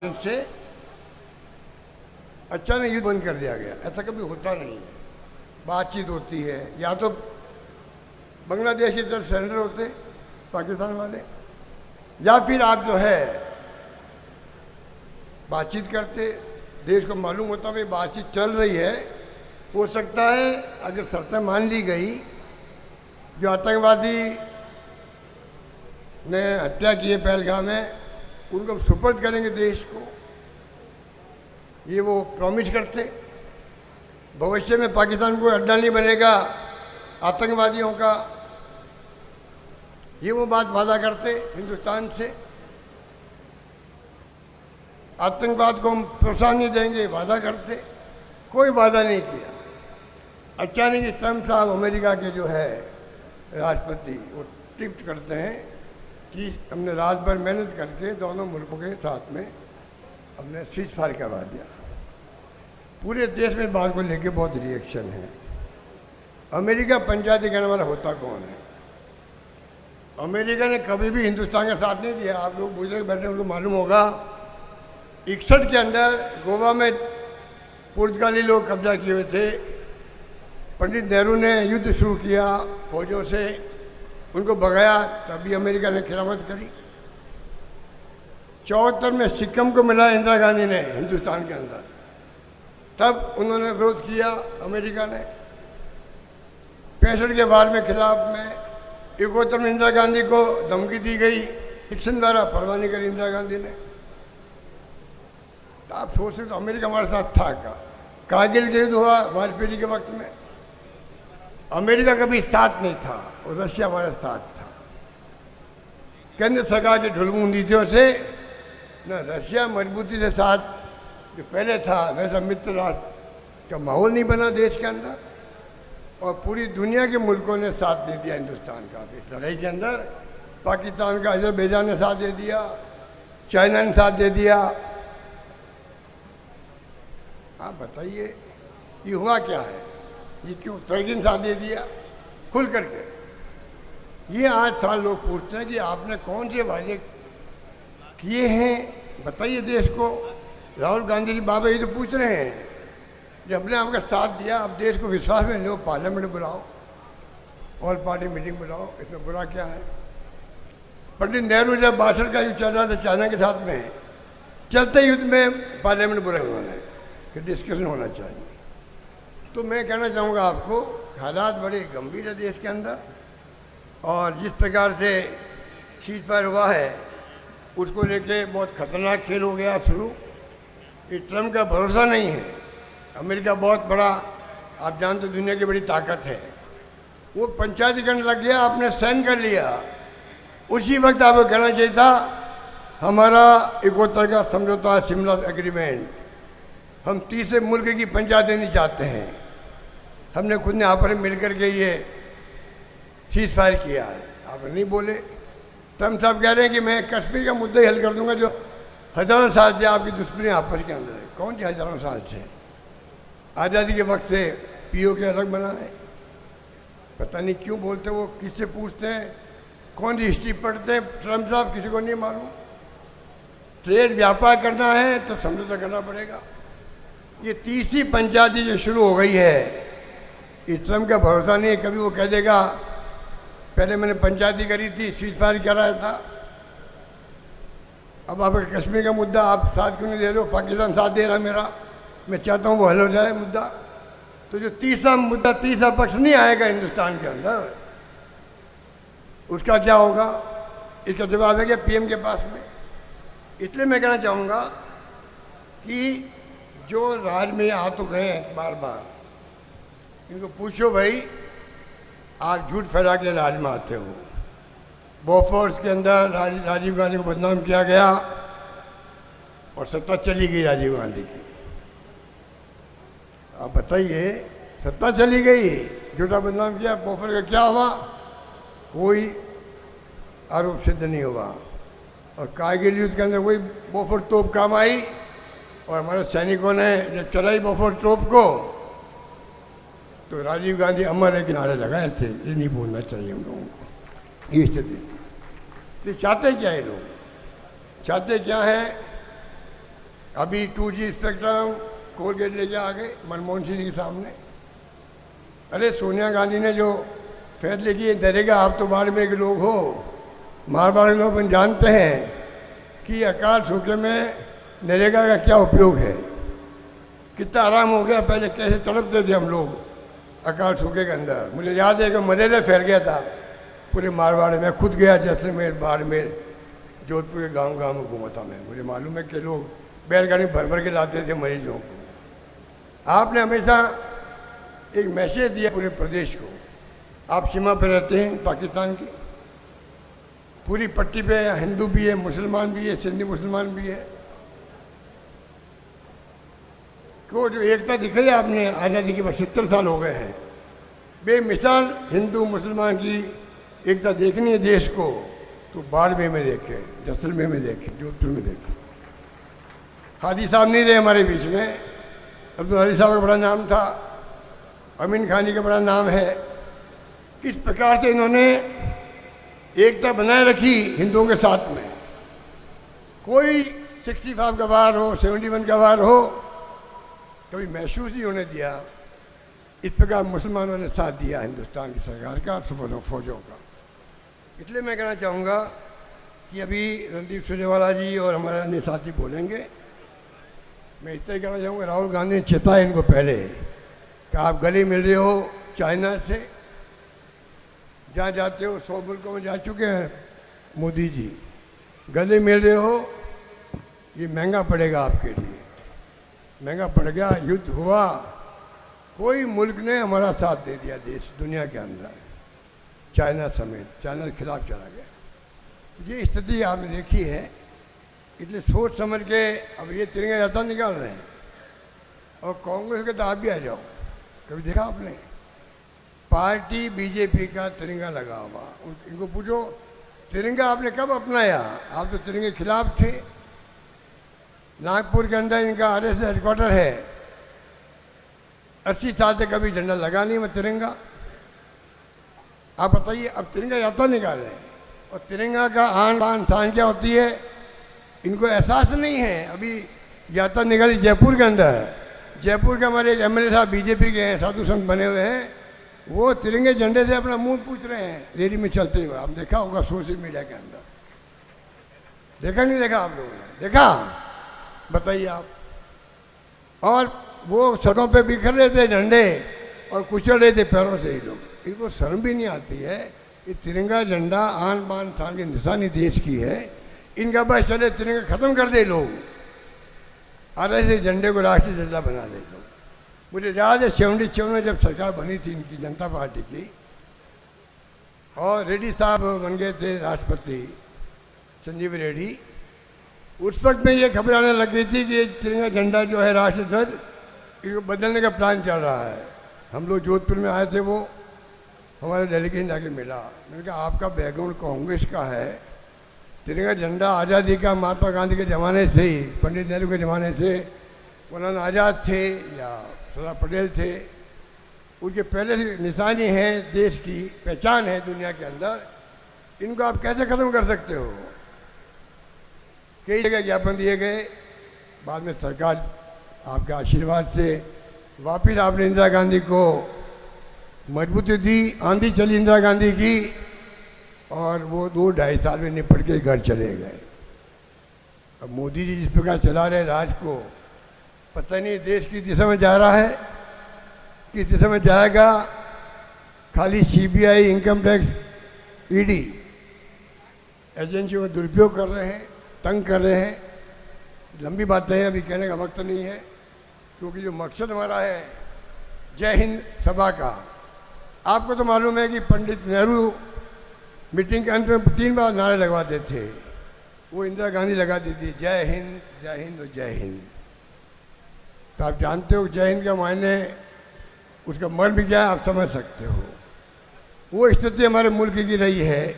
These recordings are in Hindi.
से अचानक युद्ध बंद कर दिया गया। ऐसा कभी होता नहीं है। बातचीत होती है, या तो बांग्लादेश की तरफ सरेंडर होते पाकिस्तान वाले, या फिर आप जो है बातचीत करते। देश को मालूम होता भाई बातचीत चल रही है। हो सकता है अगर शर्तें मान ली गई, जो आतंकवादी ने हत्या की है पहलगाम में, उनको हम सुपर्द करेंगे देश को, ये वो प्रॉमिस करते। भविष्य में पाकिस्तान को अड्डा नहीं बनेगा आतंकवादियों का, ये वो बात वादा करते हिंदुस्तान से। आतंकवाद को हम प्रोत्साहन नहीं देंगे, वादा करते। कोई वादा नहीं किया। अचानक ही ट्रम्प साहब अमेरिका के जो है राष्ट्रपति, वो टिप्ट करते हैं कि हमने रात भर मेहनत करके दोनों मुल्कों के साथ में हमने सीज फायर करवा दिया। पूरे देश में बात को लेके बहुत रिएक्शन है। अमेरिका पंचायती करने वाला होता कौन है? अमेरिका ने कभी भी हिंदुस्तान का साथ नहीं दिया। आप लोग बुजुर्ग बैठे उनको मालूम होगा, 61 के अंदर गोवा में पुर्तगाली लोग कब्जा किए हुए थे। पंडित नेहरू ने युद्ध शुरू किया फौजों से, उनको भगाया, तभी अमेरिका ने खिलाफत करी। 74 में सिक्किम को मिला इंदिरा गांधी ने हिंदुस्तान के अंदर, तब उन्होंने विरोध किया अमेरिका ने। 65 के बाद में खिलाफ में 71 में इंदिरा गांधी को धमकी दी गई, निक्सन द्वारा परवाह नहीं करी इंदिरा गांधी ने। तो आप सोच सकते अमेरिका हमारे साथ था का? कारगिल के युद्ध हुआ वाजपेयी के वक्त में, अमेरिका कभी साथ नहीं था और रशिया हमारे साथ था। केंद्र सरकार के ढुलमुल नीतियों से न रशिया मजबूती से साथ जो पहले था वैसा मित्र राष्ट्र का माहौल नहीं बना देश के अंदर, और पूरी दुनिया के मुल्कों ने साथ नहीं दिया हिंदुस्तान का इस लड़ाई के अंदर। पाकिस्तान का अजरबैजान ने साथ दे दिया, चाइना ने साथ दे दिया। आप बताइए ये हुआ क्या है? ये क्यों तुर्की ने साथ दे दिया खुल करके? ये 8 साल लोग पूछते हैं कि आपने कौन से वादे किए हैं, बताइए देश को। राहुल गांधी जी बाबा ये तो पूछ रहे हैं, जब अपने आपका साथ दिया, अब देश को विश्वास में लो, पार्लियामेंट बुलाओ, ऑल पार्टी मीटिंग बुलाओ, इसमें बुरा क्या है? पंडित नेहरू जब 62 का युद्ध चल रहा था चाइना के साथ में, चलते युद्ध में पार्लियामेंट बुलाया उन्होंने कि डिस्कशन होना चाहिए। तो मैं कहना चाहूँगा आपको, हालात बड़े गंभीर है देश के अंदर, और जिस प्रकार से सीज फायर हुआ है उसको लेके बहुत खतरनाक खेल हो गया शुरू। ये ट्रम्प का भरोसा नहीं है। अमेरिका बहुत बड़ा, आप जानते हो, दुनिया की बड़ी ताकत है। वो पंचायतीकरण लग गया, आपने साइन कर लिया। उसी वक्त आपको कहना चाहिए था हमारा 71 का समझौता, शिमला एग्रीमेंट, हम तीसरे मुल्क की पंचायतें नहीं चाहते हैं। हमने खुद ने आपस में मिलकर के ये सीज फायर किया है। आप नहीं बोले। ट्रम्प साहब कह रहे हैं कि मैं कश्मीर का मुद्दा ही हल कर दूंगा, जो हजारों साल से आपकी दुश्मनी आपस के अंदर है। कौन सी हजारों साल से? आज़ादी के वक्त से पीओ के अलग बना है। पता नहीं क्यों बोलते, वो किससे पूछते हैं, कौन सी हिस्ट्री पढ़ते हैं ट्रम्प साहब, किसी को नहीं मालूम। ट्रेड व्यापार करना है तो समझौता करना पड़ेगा। ये तीसरी पंचायती जो शुरू हो गई है, ये ट्रम्प का भरोसा नहीं है। कभी वो कह देगा पहले मैंने पंचायती करी थी, सीज फायर कराया था, अब आपका कश्मीर का मुद्दा आप साथ क्यों नहीं दे रहे हो? पाकिस्तान साथ दे रहा मेरा, मैं चाहता हूँ वो हल हो जाए मुद्दा। तो जो तीसरा मुद्दा, तीसरा पक्ष नहीं आएगा हिंदुस्तान के अंदर, उसका क्या होगा? इसका जवाब है कि पीएम के पास में। इसलिए मैं कहना चाहूँगा कि जो राज में आ तो गए हैं बार बार, इनको पूछो भाई, आप झूठ फैला के राज में आते हो। बोफोर्स के अंदर राजीव गांधी को बदनाम किया गया और सत्ता चली गई राजीव गांधी की। आप बताइए, सत्ता चली गई, झूठा बदनाम किया, बोफोर्स का क्या हुआ? कोई आरोप सिद्ध नहीं हुआ। और कारगिल युद्ध के अंदर वही बोफोर्स तोप काम आई, और हमारे सैनिकों ने जब चलाई बोफोर्स तोप को, तो राजीव गांधी अमर है किनारे लगाए थे। ये नहीं बोलना चाहिए हम लोगों को। ये स्थिति थी। चाहते क्या है लोग? चाहते क्या है अभी 2G स्पेक्ट्रम कोलगेट लेके आ गए मनमोहन सिंह के सामने। अरे सोनिया गांधी ने जो फैसले किए, डरेगा आप तो बाड़मेर के लोग हो, मारवाड़ के लोग जानते हैं कि अकाल सूखे में नरेगा का क्या उपयोग है, कितना आराम हो गया। पहले कैसे तड़पते थे हम लोग अकाल सूखे के अंदर। मुझे याद है कि मलेरिया फैल गया था पूरे मारवाड़ में। खुद गया जैसलमेर, बाड़मेर, जोधपुर के गांव गांव में घूमा था मैं। मुझे मालूम है कि लोग बैलगाड़ी भर भर के लाते थे मरीजों को। आपने हमेशा एक मैसेज दिया पूरे प्रदेश को। आप सीमा पर रहते हैं पाकिस्तान की, पूरी पट्टी पे हिंदू भी है, मुसलमान भी है, सिंधी मुसलमान भी है। को जो एकता दिखाई आपने आज़ादी के 75 साल हो गए हैं, बेमिसाल हिंदू मुसलमान की एकता देखनी है देश को तो बाड़मेर में देखें, जैसलमेर में देखें, जोधपुर में देखें। हादी साहब नहीं रहे हमारे बीच में। अब्दुल हादी साहब का बड़ा नाम था, अमीन खान जी का बड़ा नाम है। किस प्रकार से इन्होंने एकता बनाए रखी हिंदुओं के साथ में। कोई 65 का वार हो, 71 का वार हो, कभी महसूस नहीं होने दिया। इस प्रकार मुसलमानों ने साथ दिया हिंदुस्तान की सरकार का, फौजों का। इसलिए मैं कहना चाहूँगा कि अभी रणदीप सुरजेवाला जी और हमारे अन्य साथी बोलेंगे। मैं इतना ही कहना चाहूँगा, राहुल गांधी ने चेताया इनको पहले कि आप गले मिल रहे हो चाइना से, जहाँ जाते हो 100 मुल्कों में जा चुके हैं मोदी जी, गले मिल रहे हो, ये महंगा पड़ेगा आपके लिए, महंगा पड़ गया। युद्ध हुआ, कोई मुल्क ने हमारा साथ दे दिया देश दुनिया के अंदर, चाइना समेत। चाइना के खिलाफ चला गया। ये स्थिति आपने देखी है। इसलिए सोच समझ के अब ये तिरंगा यात्रा निकाल रहे हैं। और कांग्रेस के तो आप भी आ जाओ, कभी देखा आपने पार्टी बीजेपी का तिरंगा लगा हुआ? इनको पूछो तिरंगा आपने कब अपनाया? आप तो तिरंगे के खिलाफ थे। नागपुर के अंदर इनका RSS हेडक्वार्टर है, 80 साल से कभी झंडा लगा नहीं मैं तिरंगा। आप बताइए, अब तिरंगा यात्रा निकाल रहे हैं। और तिरंगा का आन बान शान क्या होती है इनको एहसास नहीं है। अभी यात्रा निकाली जयपुर के अंदर, जयपुर के हमारे एक MLA साहब बीजेपी के हैं, साधु संत बने हुए हैं, वो तिरंगे झंडे से अपना मुंह पूछ रहे हैं रैली में चलते हुए। आप देखा होगा सोशल मीडिया के अंदर, देखा नहीं देखा? आप लोगों ने देखा? बताइए आप। और वो सड़कों पे बिखर रहे थे झंडे और कुचल रहे थे पैरों से ही लोग। इनको शर्म भी नहीं आती है। ये तिरंगा झंडा आन बान शान की निशानी देश की है। इनका बस चले तिरंगा खत्म कर दे लोग, और ऐसे झंडे को राष्ट्रीय झंडा बना दे लोग। मुझे याद है 77 में जब सरकार बनी थी इनकी जनता पार्टी की, और रेड्डी साहब बन गए थे राष्ट्रपति, संजीव रेड्डी। उस वक्त में ये खबर आने लग गई थी कि तिरंगा झंडा जो है राष्ट्रीय ध्वज, इसको बदलने का प्लान चल रहा है। हम लोग जोधपुर में आए थे, वो हमारे डेलीगेशन जाके मिला। मैंने कहा आपका बैकग्राउंड कांग्रेस का है, तिरंगा झंडा आज़ादी का महात्मा गांधी के ज़माने से ही, पंडित नेहरू के ज़माने से, मौलाना आज़ाद थे या सरदार पटेल थे, उनके पहले से निशानी है, देश की पहचान है दुनिया के अंदर। इनको आप कैसे ख़त्म कर सकते हो? कई जगह ज्ञापन दिए गए, बाद में सरकार आपके आशीर्वाद से वापिस आपने इंदिरा गांधी को मजबूती दी। आंधी चली इंदिरा गांधी की, और वो 2-2.5 साल में निपट के घर चले गए। अब मोदी जी जिस प्रकार चला रहे राज को, पता नहीं देश की दिशा में जा रहा है, किस दिशा में जाएगा। खाली CBI, इनकम टैक्स, ED एजेंसियों में दुरुपयोग कर रहे हैं, तंग कर रहे हैं। लंबी बातें हैं, अभी कहने का वक्त नहीं है, क्योंकि जो मकसद हमारा है जय हिंद सभा का, आपको तो मालूम है कि पंडित नेहरू मीटिंग के अंत में 3 बार नारे लगवाते थे। वो इंदिरा गांधी लगाती थी जय हिंद, जय हिंद और जय हिंद। तो आप जानते हो जय हिंद का मायने, उसका मर्म भी क्या है आप समझ सकते हो। वो स्थिति हमारे मुल्क की रही है,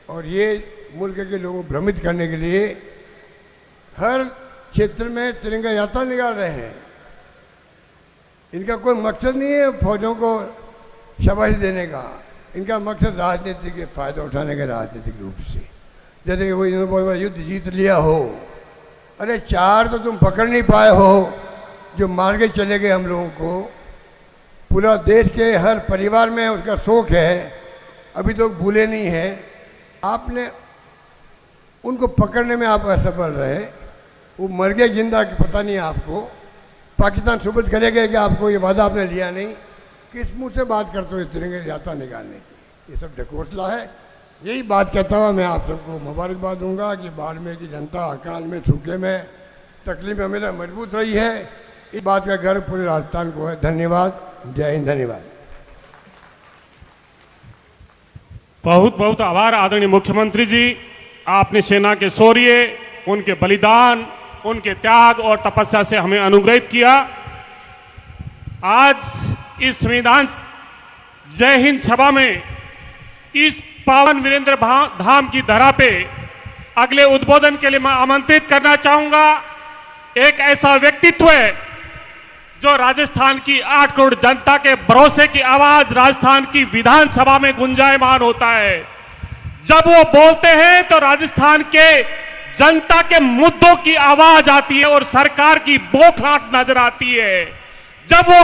और ये मुल्क के लोगों को भ्रमित करने के लिए हर क्षेत्र में तिरंगा यात्रा निकाल रहे हैं। इनका कोई मकसद नहीं है फौजों को शाबाशी देने का, इनका मकसद राजनीतिक के फायदा उठाने का, राजनीतिक रूप से। जैसे कि कोई इन्होंने बहुत बड़ा युद्ध जीत लिया हो, अरे 4 तो तुम पकड़ नहीं पाए हो जो मार के चले गए हम लोगों को। पूरा देश के हर परिवार में उसका शोक है, अभी तो भूले नहीं हैं। आपने उनको पकड़ने में आप असफल रहे, वो मर गए जिंदा कि पता नहीं आपको। पाकिस्तान सुबह करेगा कि आपको ये वादा आपने लिया नहीं। किस मुंह से बात करते हो इस तिरंगे की यात्रा निकालने की? ये सब ढकोसला है। यही बात कहता हुआ मैं आप सबको मुबारकबाद दूंगा कि बाड़मेर की जनता अकाल में, सूखे में, तकलीफ में हमेशा मजबूत रही है। इस बात का गर्व पूरे राजस्थान को है। धन्यवाद। जय हिंद। धन्यवाद। बहुत बहुत आभार आदरणीय मुख्यमंत्री जी। आपने सेना के शौर्य, उनके बलिदान, उनके त्याग और तपस्या से हमें अनुग्रहित किया। आज इस संविधान जय हिंद सभा में इस पावन वीरेंद्र धाम की धरा पे अगले उद्बोधन के लिए मैं आमंत्रित करना चाहूंगा एक ऐसा व्यक्तित्व है जो राजस्थान की 8 करोड़ जनता के भरोसे की आवाज राजस्थान की विधानसभा में गुंजायमान होता है। जब वो बोलते हैं तो राजस्थान के जनता के मुद्दों की आवाज आती है और सरकार की बौखलाहट नजर आती है। जब वो